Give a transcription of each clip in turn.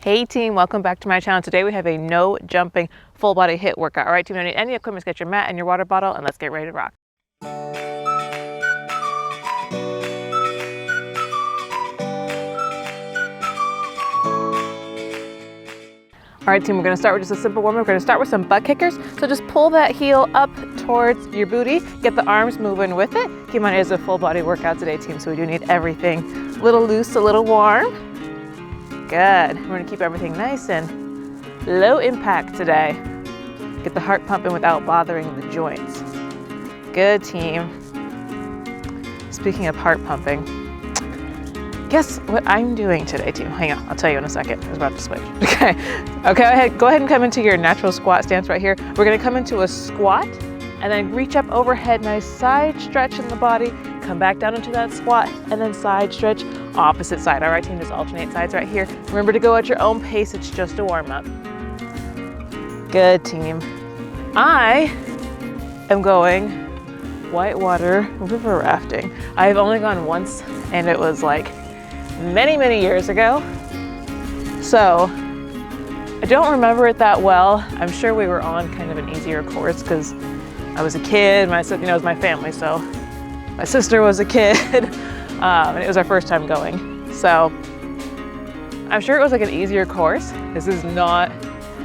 Hey team, welcome back to my channel. Today we have a no jumping full body HIIT workout. All right team, you don't need any equipment, get your mat and your water bottle and let's get ready to rock. All right team, we're gonna start with just a simple warm-up. We're gonna start with some butt kickers. So just pull that heel up towards your booty, get the arms moving with it. Keep in mind it is a full body workout today team, so we do need everything a little loose, a little warm. Good. We're gonna keep everything nice and low impact today. Get the heart pumping without bothering the joints. Good team. Speaking of heart pumping, guess what I'm doing today team? Hang on, I'll tell you in a second. I was about to switch. Okay, go ahead and come into your natural squat stance right here. We're gonna come into a squat and then reach up overhead, nice side stretch in the body. Come back down into that squat and then side stretch, opposite side. All right team, just alternate sides right here. Remember to go at your own pace, it's just a warm up. Good team. I am going whitewater river rafting. I've only gone once and it was like many years ago. So I don't remember it that well. I'm sure we were on kind of an easier course because I was a kid, it was my family, so my sister was a kid, and it was our first time going. So I'm sure it was like an easier course. This is not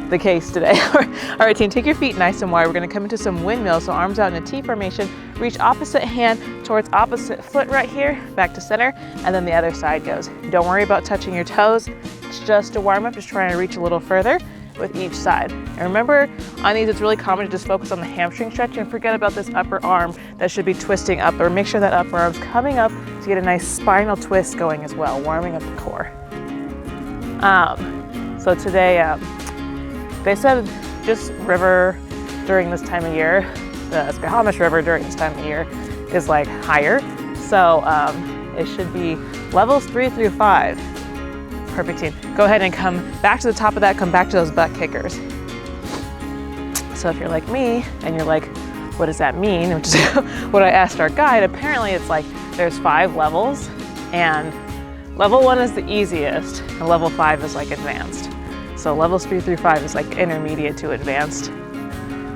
the case today. All right team, take your feet nice and wide. We're gonna come into some windmills, so arms out in a T formation, reach opposite hand towards opposite foot right here, back to center, and then the other side goes. Don't worry about touching your toes. It's just a warm up, just trying to reach a little further with each side. And remember, on these, it's really common to just focus on the hamstring stretch and forget about this upper arm that should be twisting up, or make sure that upper arm's coming up to get a nice spinal twist going as well, warming up the core. So today, they said just river during this time of year, the Squamish River during this time of year is like higher. So it should be levels 3 through 5. Perfect team. Go ahead and come back to the top of that, come back to those butt kickers. So if you're like me and you're like, what does that mean? Which is what I asked our guide. Apparently it's like there's 5 levels and level 1 is the easiest and level 5 is like advanced. So levels 3 through 5 is like intermediate to advanced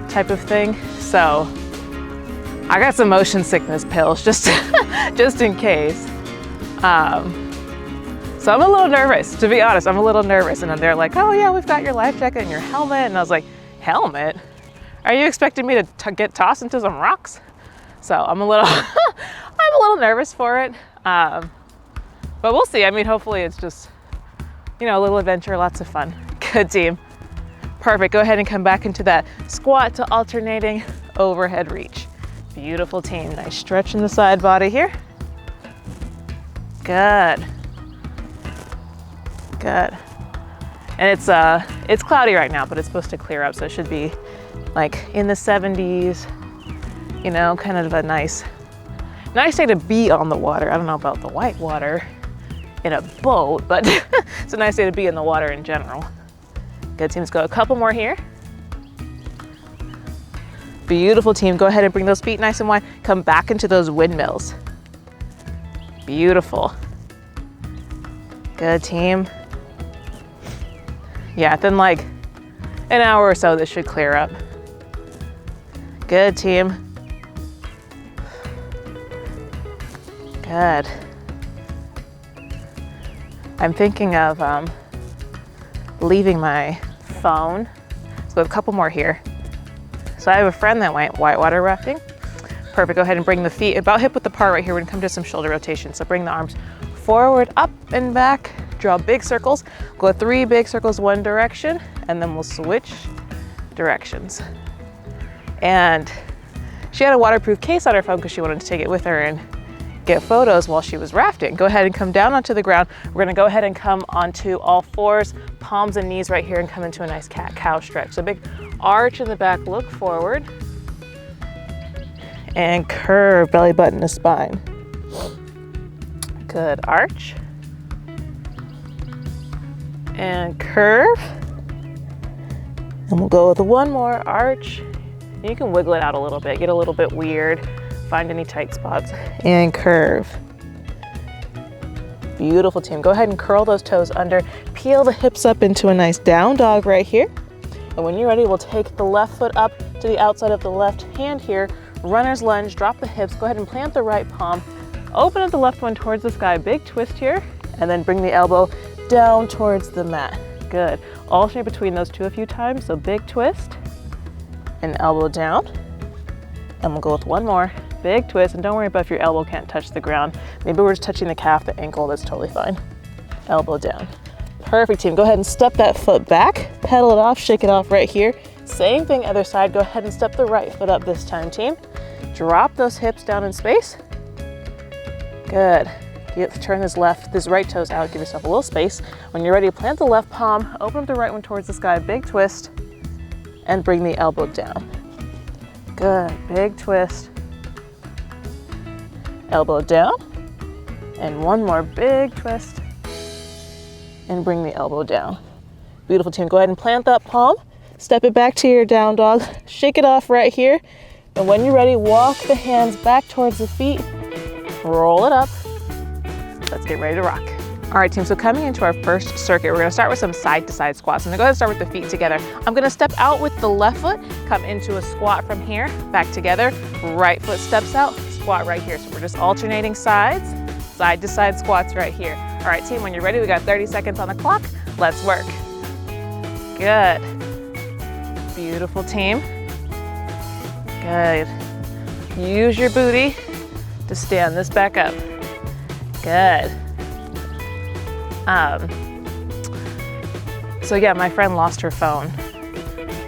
type of thing. So I got some motion sickness pills just in case. So I'm a little nervous, to be honest. I'm a little nervous. And then they're like, oh yeah, we've got your life jacket and your helmet. And I was like, helmet? Are you expecting me to get tossed into some rocks? So I'm a little, I'm a little nervous for it. But we'll see. I mean, hopefully it's just, a little adventure, lots of fun. Good team. Perfect. Go ahead and come back into that squat to alternating overhead reach. Beautiful team. Nice stretch in the side body here. Good. Good. And it's cloudy right now, but it's supposed to clear up, so it should be like in the 70s, kind of a nice day to be on the water. I don't know about the white water in a boat, but it's a nice day to be in the water in general. Good team. Let's go a couple more here. Beautiful team. Go ahead and bring those feet nice and wide. Come back into those windmills. Beautiful. Good team. Yeah, then like an hour or so, this should clear up. Good team. Good. I'm thinking of leaving my phone. So we have a couple more here. So I have a friend that went whitewater rafting. Perfect. Go ahead and bring the feet about hip width apart right here. We're gonna come to some shoulder rotation. So bring the arms forward, up and back. Draw big circles. Go 3 big circles one direction, and then we'll switch directions. And she had a waterproof case on her phone because she wanted to take it with her and get photos while she was rafting. Go ahead and come down onto the ground. We're gonna go ahead and come onto all fours, palms and knees right here, and come into a nice cat-cow stretch. So big arch in the back, look forward, and curve belly button to spine. Good, arch, and curve. And we'll go with one more arch. You can wiggle it out a little bit, get a little bit weird, find any tight spots, and curve. Beautiful team. Go ahead and curl those toes under, peel the hips up into a nice down dog right here. And when you're ready, we'll take the left foot up to the outside of the left hand here. Runner's lunge, drop the hips, go ahead and plant the right palm. Open up the left one towards the sky, big twist here, and then bring the elbow down towards the mat. Good. Alternate between those two a few times, so big twist and elbow down. And we'll go with one more, big twist, and don't worry about if your elbow can't touch the ground. Maybe we're just touching the calf, the ankle, that's totally fine. Elbow down. Perfect, team. Go ahead and step that foot back, pedal it off, shake it off right here. Same thing, other side. Go ahead and step the right foot up this time, team. Drop those hips down in space. Good. Turn this right toes out, give yourself a little space. When you're ready, plant the left palm, open up the right one towards the sky, big twist, and bring the elbow down. Good, big twist. Elbow down, and one more big twist, and bring the elbow down. Beautiful, team. Go ahead and plant that palm, step it back to your down dog, shake it off right here, and when you're ready, walk the hands back towards the feet, roll it up. Let's get ready to rock. All right, team, so coming into our first circuit, we're gonna start with some side-to-side squats. I'm gonna go ahead and start with the feet together. I'm gonna step out with the left foot, come into a squat from here, back together, right foot steps out, squat right here. So we're just alternating sides, side-to-side squats right here. All right, team, when you're ready, we got 30 seconds on the clock. Let's work. Good. Beautiful, team. Good. Use your booty to stand this back up. Good. So yeah, my friend lost her phone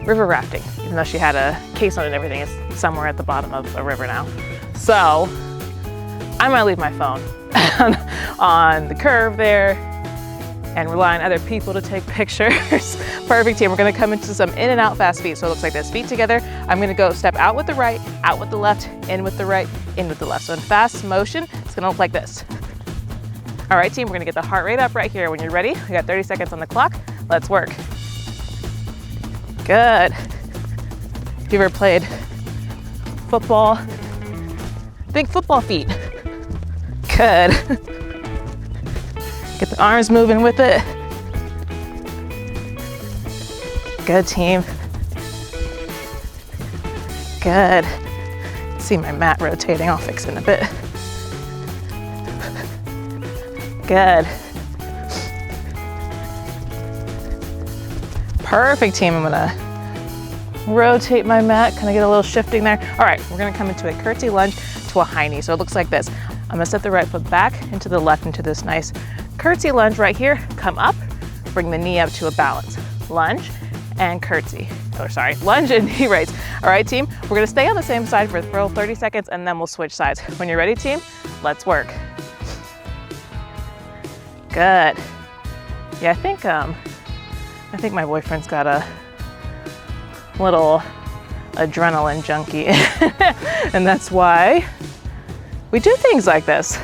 river rafting, even though she had a case on it and everything. It's somewhere at the bottom of a river now. So I might leave my phone on the curve there and rely on other people to take pictures. Perfect, team. We're gonna come into some in and out fast feet. So it looks like this, feet together. I'm gonna go step out with the right, out with the left, in with the right, in with the left. So in fast motion, it's gonna look like this. All right, team, we're gonna get the heart rate up right here. When you're ready, we got 30 seconds on the clock. Let's work. Good. If you ever played football, think football feet. Good. Get the arms moving with it. Good, team. Good. See my mat rotating, I'll fix it in a bit. Good. Perfect, team. I'm gonna rotate my mat. Can I get a little shifting there? All right, we're gonna come into a curtsy lunge to a high knee. So it looks like this. I'm gonna step the right foot back into the left into this nice curtsy lunge right here. Come up, bring the knee up to a balance. Lunge and curtsy. Oh, sorry, lunge and knee raise. All right, team, we're gonna stay on the same side for 30 seconds and then we'll switch sides. When you're ready, team, let's work. Good. Yeah, I think my boyfriend's got a little adrenaline junkie and that's why we do things like this.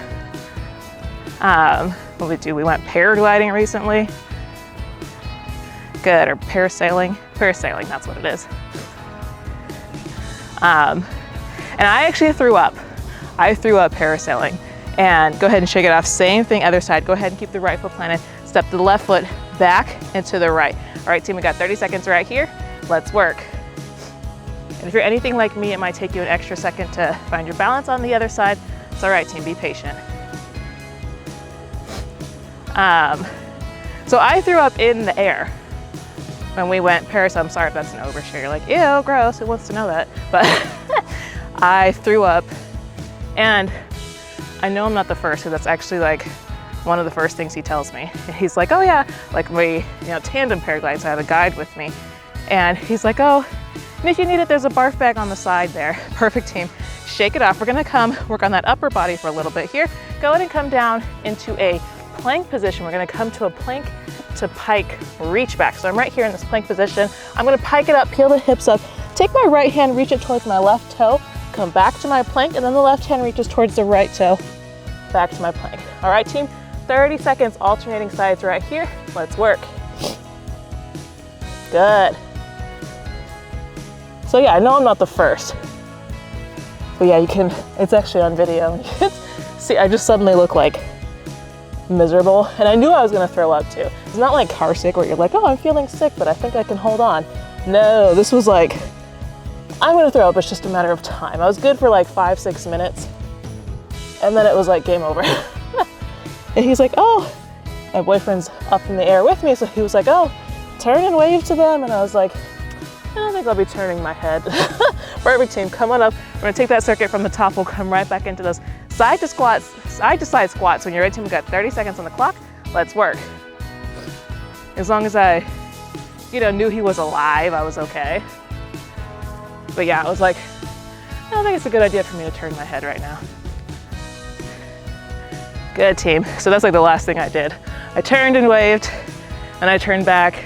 What we do, we went paragliding recently. Good, or parasailing. Parasailing, that's what it is. And I actually threw up. I threw up parasailing. And go ahead and shake it off. Same thing, other side. Go ahead and keep the right foot planted. Step the left foot back and to the right. All right, team, we got 30 seconds right here. Let's work. And if you're anything like me, it might take you an extra second to find your balance on the other side. It's all right, team, be patient. So I threw up in the air when we went parasailing. I'm sorry if that's an overshare. You're like, ew, gross, who wants to know that? But I threw up, and I know I'm not the first, because that's actually like one of the first things he tells me. He's like, oh yeah, like we, tandem paraglide, so I have a guide with me. And he's like, oh, and if you need it, there's a barf bag on the side there. Perfect, team. Shake it off. We're gonna come work on that upper body for a little bit here. Go ahead and come down into a plank position. We're gonna come to a plank to pike reach back. So I'm right here in this plank position. I'm gonna pike it up, peel the hips up, take my right hand, reach it towards my left toe, come back to my plank, and then the left hand reaches towards the right toe, back to my plank. All right, team, 30 seconds, alternating sides right here. Let's work. Good. So yeah, I know I'm not the first, but yeah, it's actually on video. See, I just suddenly look like miserable, and I knew I was gonna throw up too. It's not like car sick where you're like, oh, I'm feeling sick, but I think I can hold on. No, this was like, I'm gonna throw up, it's just a matter of time. I was good for like 5-6 minutes, and then it was like game over. And he's like, oh, my boyfriend's up in the air with me, so he was like, oh, turn and wave to them. And I was like, I don't think I'll be turning my head. Perfect, team, come on up. We're gonna take that circuit from the top. We'll come right back into those side to side squats. When you're ready, team, we've got 30 seconds on the clock. Let's work. As long as I, knew he was alive, I was okay. But yeah, I was like, I don't think it's a good idea for me to turn my head right now. Good, team. So that's like the last thing I did. I turned and waved, and I turned back,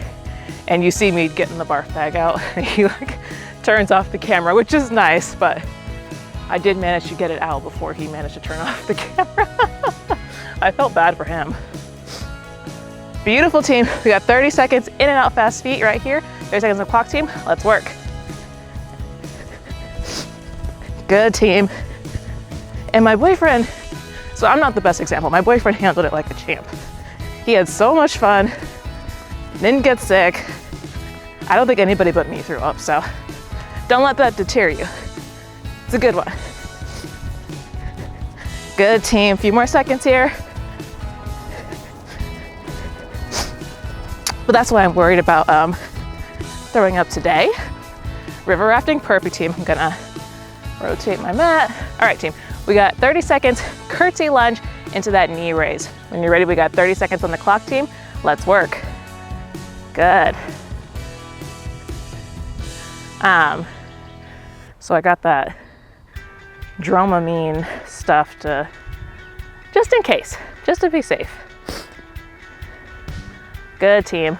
and you see me getting the barf bag out. And he like turns off the camera, which is nice, but I did manage to get it out before he managed to turn off the camera. I felt bad for him. Beautiful, team. We got 30 seconds in and out fast feet right here. 30 seconds on the clock, team. Let's work. Good, team. And my boyfriend, so I'm not the best example. My boyfriend handled it like a champ. He had so much fun, didn't get sick. I don't think anybody but me threw up, so don't let that deter you. It's a good one. Good, team. A few more seconds here. But that's why I'm worried about throwing up today. River rafting, perfect, team. I'm gonna rotate my mat. All right, team, we got 30 seconds, curtsy lunge into that knee raise. When you're ready, we got 30 seconds on the clock, team. Let's work. Good. So I got that Dramamine stuff to, just in case, just to be safe. Good, team.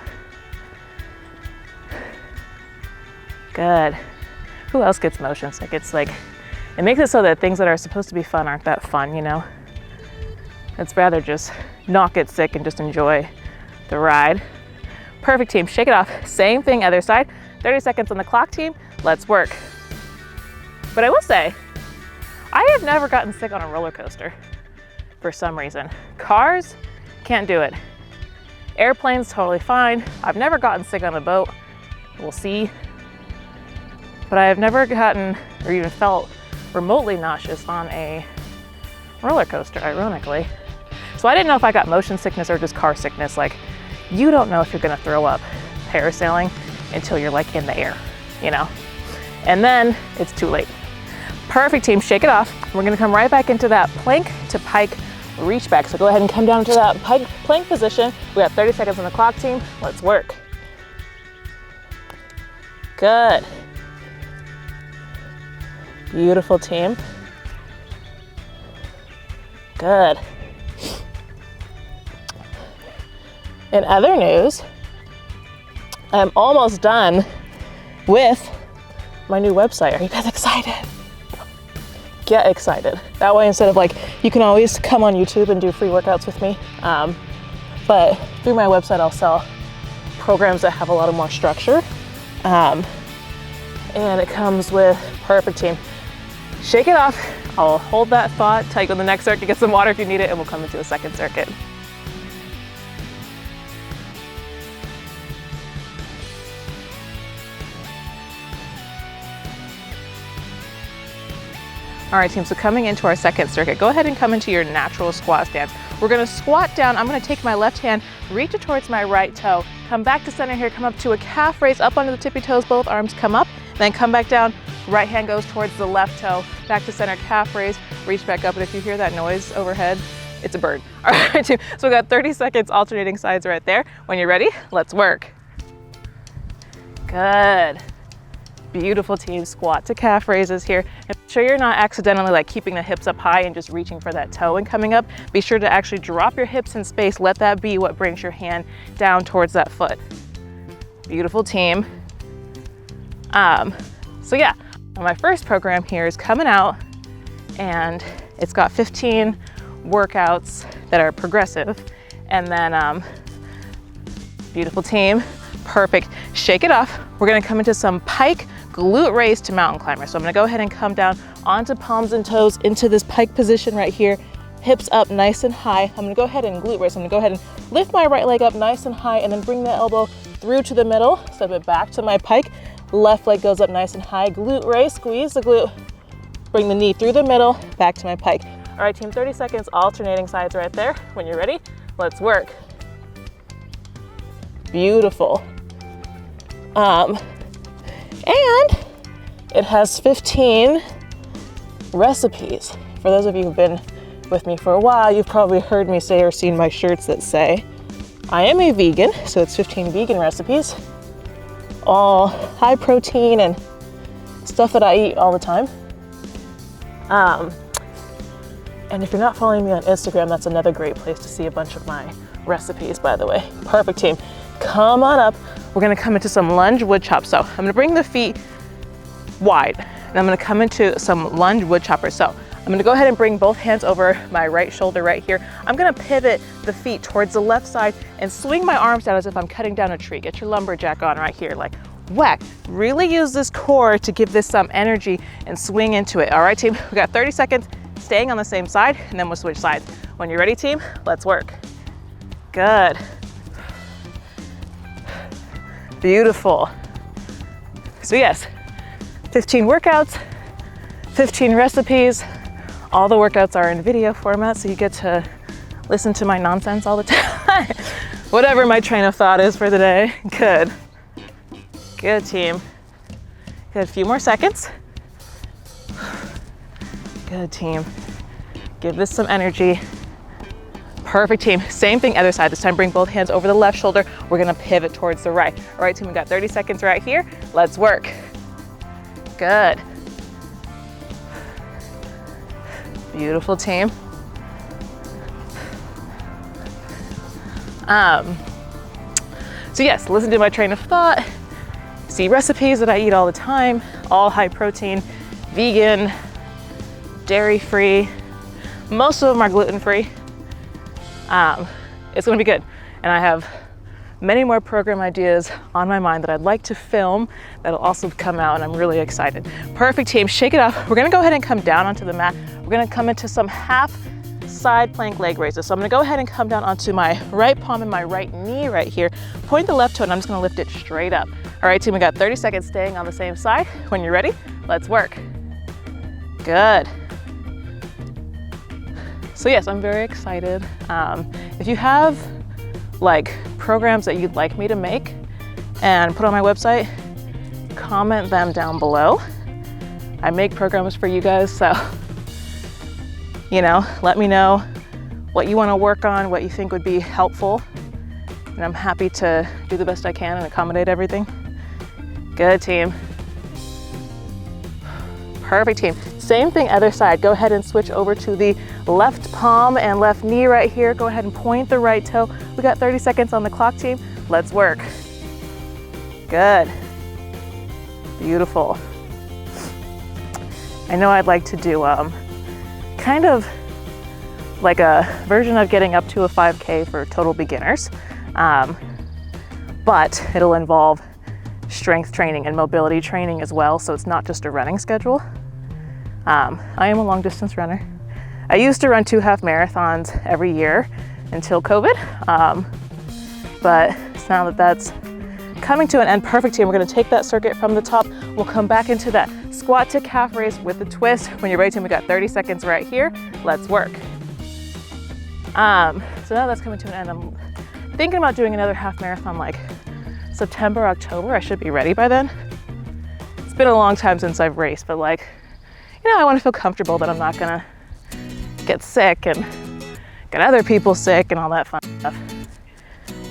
Good. Who else gets motion sick? It's like, it makes it so that things that are supposed to be fun aren't that fun, It's rather just not get sick and just enjoy the ride. Perfect, team. Shake it off. Same thing, other side. 30 seconds on the clock, team. Let's work. But I will say, I have never gotten sick on a roller coaster for some reason. Cars, can't do it. Airplanes, totally fine. I've never gotten sick on a boat. We'll see. But I have never gotten or even felt remotely nauseous on a roller coaster, ironically. So I didn't know if I got motion sickness or just car sickness. Like, you don't know if you're gonna throw up parasailing until you're like in the air, And then it's too late. Perfect, team, shake it off. We're gonna come right back into that plank to pike reach back. So go ahead and come down to that plank position. We got 30 seconds on the clock, team. Let's work. Good. Beautiful, team. Good. In other news, I'm almost done with my new website. Are you guys excited? Get excited. That way, instead of like, you can always come on YouTube and do free workouts with me. But through my website, I'll sell programs that have a lot of more structure. And it comes with, perfect, team. Shake it off. I'll hold that thought, tell you go to the next circuit, get some water if you need it, and we'll come into a second circuit. All right, team, so coming into our second circuit, go ahead and come into your natural squat stance. We're gonna squat down. I'm gonna take my left hand, reach it towards my right toe, come back to center here, come up to a calf raise, up onto the tippy toes, both arms come up, then come back down, right hand goes towards the left toe, back to center, calf raise, reach back up, and if you hear that noise overhead, it's a bird. All right, team, so we got 30 seconds alternating sides right there. When you're ready, let's work. Good. Beautiful, team. Squat to calf raises here. And make sure you're not accidentally like keeping the hips up high and just reaching for that toe and coming up. Be sure to actually drop your hips in space. Let that be what brings your hand down towards that foot. Beautiful, team. So yeah, my first program here is coming out, and it's got 15 workouts that are progressive, and then beautiful, team. Perfect. Shake it off. We're gonna come into some pike glute raise to mountain climber. So I'm gonna go ahead and come down onto palms and toes into this pike position right here. hips up nice and high. I'm gonna go ahead and glute raise. I'm gonna go ahead and lift my right leg up nice and high and then bring the elbow through to the middle, step it back to my pike. Left leg goes up nice and high, glute raise, squeeze the glute, bring the knee through the middle, back to my pike. All right, team, 30 seconds, alternating sides right there. When you're ready, let's work. Beautiful. And it has 15 recipes. For those of you who've been with me for a while, you've probably heard me say or seen my shirts that say, I am a vegan, so it's 15 vegan recipes, all high protein and stuff that I eat all the time. And if you're not following me on Instagram, that's another great place to see a bunch of my recipes, by the way. Perfect, team. Come on up. We're gonna come into some lunge wood chop. So I'm gonna bring the feet wide and I'm gonna come into some lunge wood chopper. So I'm gonna go ahead and bring both hands over my right shoulder right here. I'm gonna pivot the feet towards the left side and swing my arms out as if I'm cutting down a tree. Get your lumberjack on right here, like whack. Really use this core to give this some energy and swing into it. All right, team, we got 30 seconds, staying on the same side, and then we'll switch sides. When you're ready, team, let's work. Good. Beautiful. So yes, 15 workouts, 15 recipes. All the workouts are in video format, so you get to listen to my nonsense all the time. Whatever my train of thought is for the day. Good. Good, team. Good, a few more seconds. Good, team. Give this some energy. Perfect, team. Same thing, other side. This time, bring both hands over the left shoulder. We're gonna pivot towards the right. All right, team, we got 30 seconds right here. Let's work. Good. Beautiful, team. So yes, listen to my train of thought. See recipes that I eat all the time, all high protein, vegan, dairy-free. Most of them are gluten-free. It's gonna be good. And I have many more program ideas on my mind that I'd like to film that'll also come out, and I'm really excited. Perfect, team, shake it off. We're gonna go ahead and come down onto the mat. We're gonna come into some half side plank leg raises. So I'm gonna go ahead and come down onto my right palm and my right knee right here. Point the left toe and I'm just gonna lift it straight up. All right, team, we got 30 seconds staying on the same side. When you're ready, let's work. Good. So yes, I'm very excited. If you have like programs that you'd like me to make and put on my website, comment them down below. I make programs for you guys, so you know, let me know what you want to work on, what you think would be helpful, and I'm happy to do the best I can and accommodate everything. Good, team. Perfect, team. Same thing, other side. Go ahead and switch over to the left palm and left knee right here. Go ahead and point the right toe. We got 30 seconds on the clock, team. Let's work. Good. Beautiful. I know I'd like to do kind of like a version of getting up to a 5K for total beginners, but it'll involve strength training and mobility training as well, so it's not just a running schedule. I am a long distance runner. I used to run 2 half marathons every year until COVID, but now that that's coming to an end, perfect, team. We're gonna take that circuit from the top. We'll come back into that squat to calf raise with the twist. When you're ready, team, we got 30 seconds right here. Let's work. So now that's coming to an end. I'm thinking about doing another half marathon like September, October. I should be ready by then. It's been a long time since I've raced, but like, you know, I want to feel comfortable that I'm not gonna get sick and get other people sick and all that fun stuff.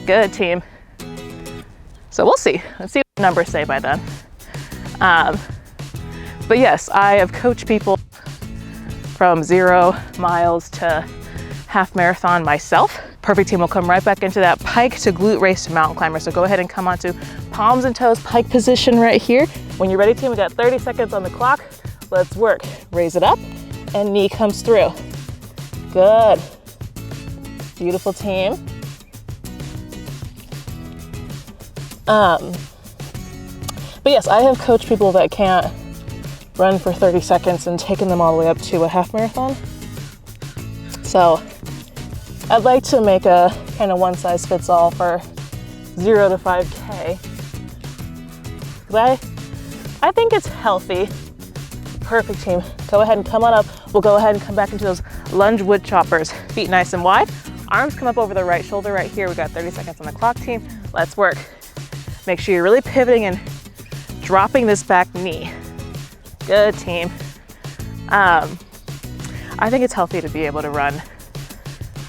Good, team. So we'll see. Let's see what the numbers say by then. But yes, I have coached people from 0 miles to half marathon myself. Perfect, team. We'll come right back into that pike to glute raise to mountain climber. So go ahead and come onto palms and toes, pike position right here. When you're ready, team, we got 30 seconds on the clock. Let's work. Raise it up and knee comes through. Good. Beautiful, team. But yes, I have coached people that can't run for 30 seconds and taken them all the way up to a half marathon. So I'd like to make a kind of one size fits all for 0 to 5K. I think it's healthy. Perfect, team. Go ahead and come on up. We'll go ahead and come back into those lunge wood choppers. Feet nice and wide. Arms come up over the right shoulder right here. We got 30 seconds on the clock, team. Let's work. Make sure you're really pivoting and dropping this back knee. Good, team. I think it's healthy to be able to run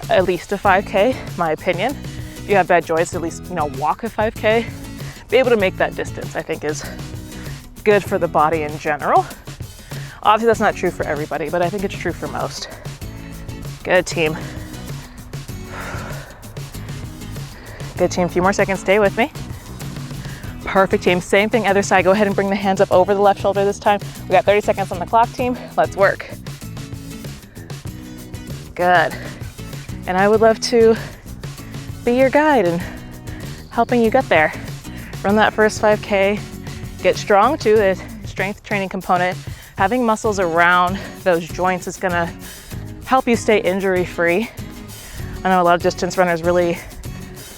at least a 5K, my opinion. If you have bad joints, at least, walk a 5K. Be able to make that distance, I think, is good for the body in general. Obviously, that's not true for everybody, but I think it's true for most. Good, team. Good, team. A few more seconds. Stay with me. Perfect, team. Same thing, other side. Go ahead and bring the hands up over the left shoulder this time. We got 30 seconds on the clock, team. Let's work. Good. And I would love to be your guide and helping you get there. Run that first 5K. Get strong too, the strength training component. Having muscles around those joints is gonna help you stay injury free. I know a lot of distance runners really,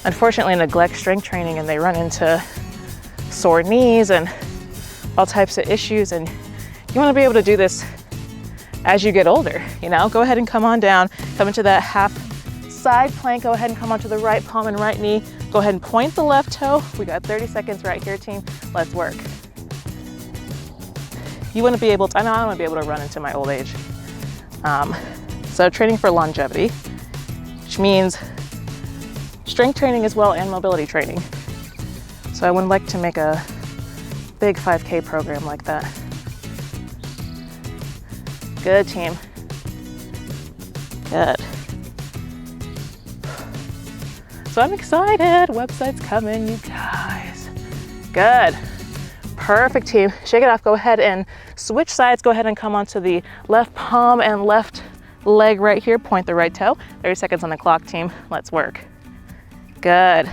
unfortunately, neglect strength training and they run into sore knees and all types of issues. And you wanna be able to do this as you get older, Go ahead and come on down, come into that half side plank. Go ahead and come onto the right palm and right knee. Go ahead and point the left toe. We got 30 seconds right here, team. Let's work. You want to be able to, I know I want to be able to run into my old age. So training for longevity, which means strength training as well and mobility training. So I would like to make a big 5K program like that. Good, team. Good. So I'm excited. Website's coming, you guys. Good. Perfect, team. Shake it off. Go ahead and switch sides. Go ahead and come onto the left palm and left leg right here. Point the right toe. 30 seconds on the clock, team. Let's work. Good.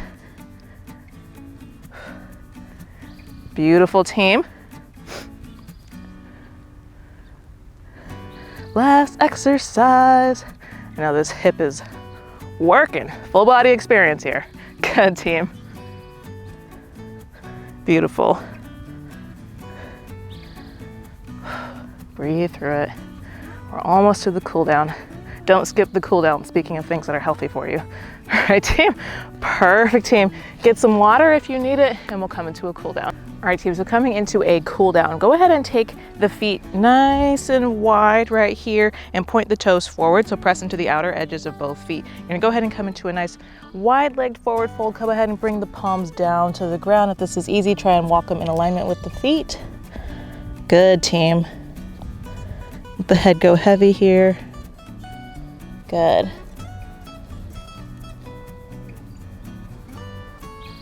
Beautiful, team. Last exercise. I know this hip is working. Full body experience here. Good, team. Beautiful. Breathe through it. We're almost to the cool down. Don't skip the cool down, speaking of things that are healthy for you. All right, team. Perfect, team. Get some water if you need it, and we'll come into a cool down. All right, team, so coming into a cool down, go ahead and take the feet nice and wide right here and point the toes forward. So press into the outer edges of both feet. You're gonna go ahead and come into a nice wide-legged forward fold. Go ahead and bring the palms down to the ground. If this is easy, try and walk them in alignment with the feet. Good, team. Let the head go heavy here. Good.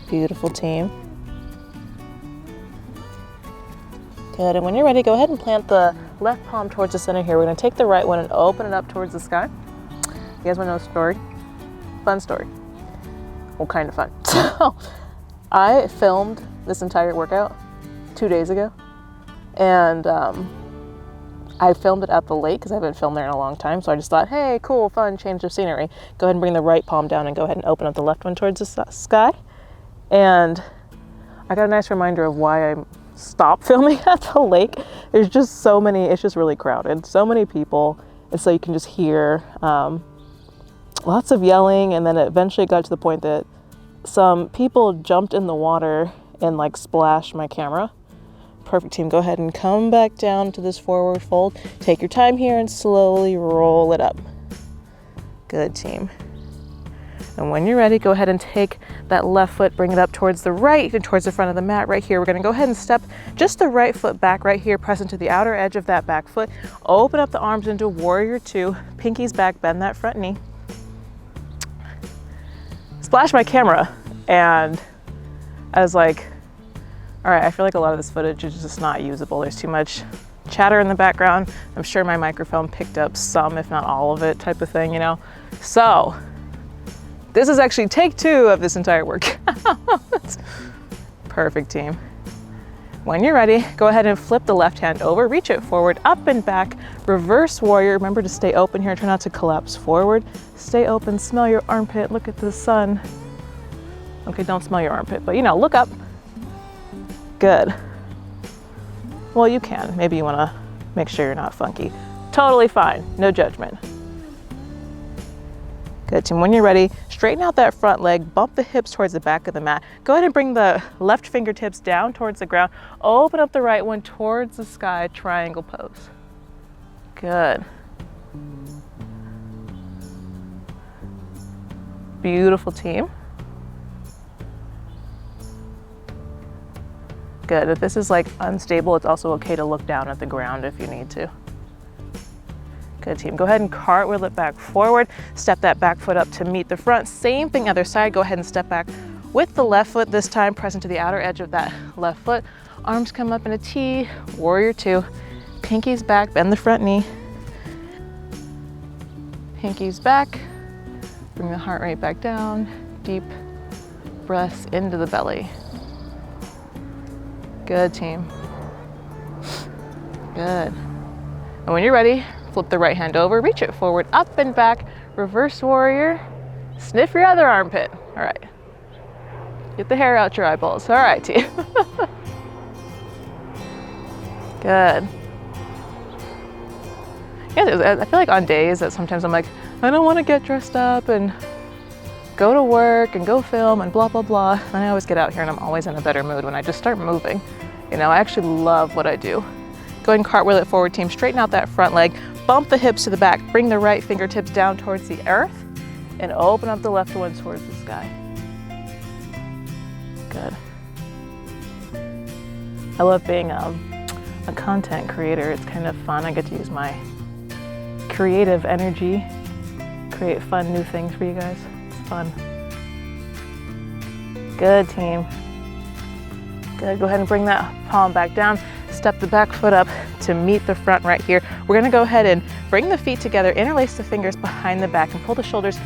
Beautiful, team. Good, and when you're ready, go ahead and plant the left palm towards the center here. We're gonna take the right one and open it up towards the sky. You guys wanna know a story? Fun story. Well, kind of fun. So, I filmed this entire workout 2 days ago, and I filmed it at the lake because I haven't filmed there in a long time. So I just thought, hey, cool, fun, change of scenery. Go ahead and bring the right palm down and go ahead and open up the left one towards the sky. And I got a nice reminder of why I stopped filming at the lake. There's just so many, it's just really crowded. So many people. And so you can just hear lots of yelling. And then it eventually got to the point that some people jumped in the water and like splashed my camera. Perfect, team. Go ahead and come back down to this forward fold. Take your time here and slowly roll it up. Good, team. And when you're ready, go ahead and take that left foot, bring it up towards the right and towards the front of the mat right here. We're gonna go ahead and step just the right foot back right here, press into the outer edge of that back foot. Open up the arms into warrior two, pinkies back, bend that front knee. Splash my camera, and I was like, all right, I feel like a lot of this footage is just not usable. There's too much chatter in the background. I'm sure my microphone picked up some, if not all of it, type of thing, So, this is actually take 2 of this entire workout. Perfect, team. When you're ready, go ahead and flip the left hand over, reach it forward, up and back, reverse warrior. Remember to stay open here, try not to collapse forward. Stay open, smell your armpit, look at the sun. Okay, don't smell your armpit, but look up. Good. Well, you can. Maybe you wanna make sure you're not funky. Totally fine, no judgment. Good, team. When you're ready, straighten out that front leg, bump the hips towards the back of the mat. Go ahead and bring the left fingertips down towards the ground. Open up the right one towards the sky, triangle pose. Good. Beautiful, team. Good. If this is like unstable, it's also okay to look down at the ground if you need to. Good, team. Go ahead and cartwheel it back forward. Step that back foot up to meet the front. Same thing other side. Go ahead and step back with the left foot this time. Press into the outer edge of that left foot. Arms come up in a T. Warrior two. Pinkies back. Bend the front knee. Pinkies back. Bring the heart rate back down. Deep breaths into the belly. Good, team. Good. And when you're ready, flip the right hand over, reach it forward, up and back, reverse warrior, sniff your other armpit. All right. Get the hair out your eyeballs. All right, team. Good. Yeah, I feel like on days that sometimes I'm like, I don't want to get dressed up and go to work and go film and blah, blah, blah. And I always get out here and I'm always in a better mood when I just start moving. I actually love what I do. Go ahead and cartwheel it forward, team. Straighten out that front leg. Bump the hips to the back. Bring the right fingertips down towards the earth and open up the left one towards the sky. Good. I love being a content creator. It's kind of fun. I get to use my creative energy, create fun new things for you guys. It's fun. Good, team. Good. Go ahead and bring that palm back down. Step the back foot up to meet the front right here. We're gonna go ahead and bring the feet together, interlace the fingers behind the back and pull the shoulders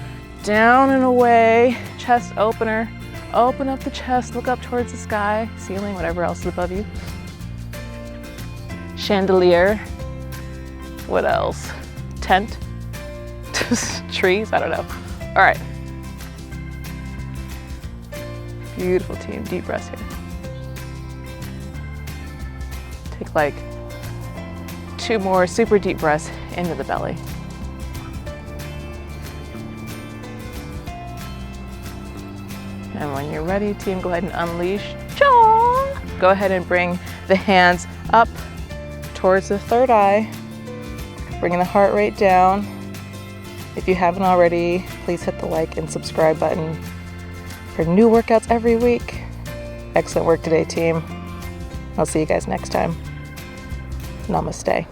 down and away. Chest opener. Open up the chest, look up towards the sky, ceiling, whatever else is above you. Chandelier. What else? Tent? Trees? I don't know. All right. Beautiful, team. Deep breaths here. Take like 2 more super deep breaths into the belly. And when you're ready, team, go ahead and unleash. Cha! Go ahead and bring the hands up towards the third eye, bringing the heart rate down. If you haven't already, please hit the like and subscribe button for new workouts every week. Excellent work today, team. I'll see you guys next time. Namaste.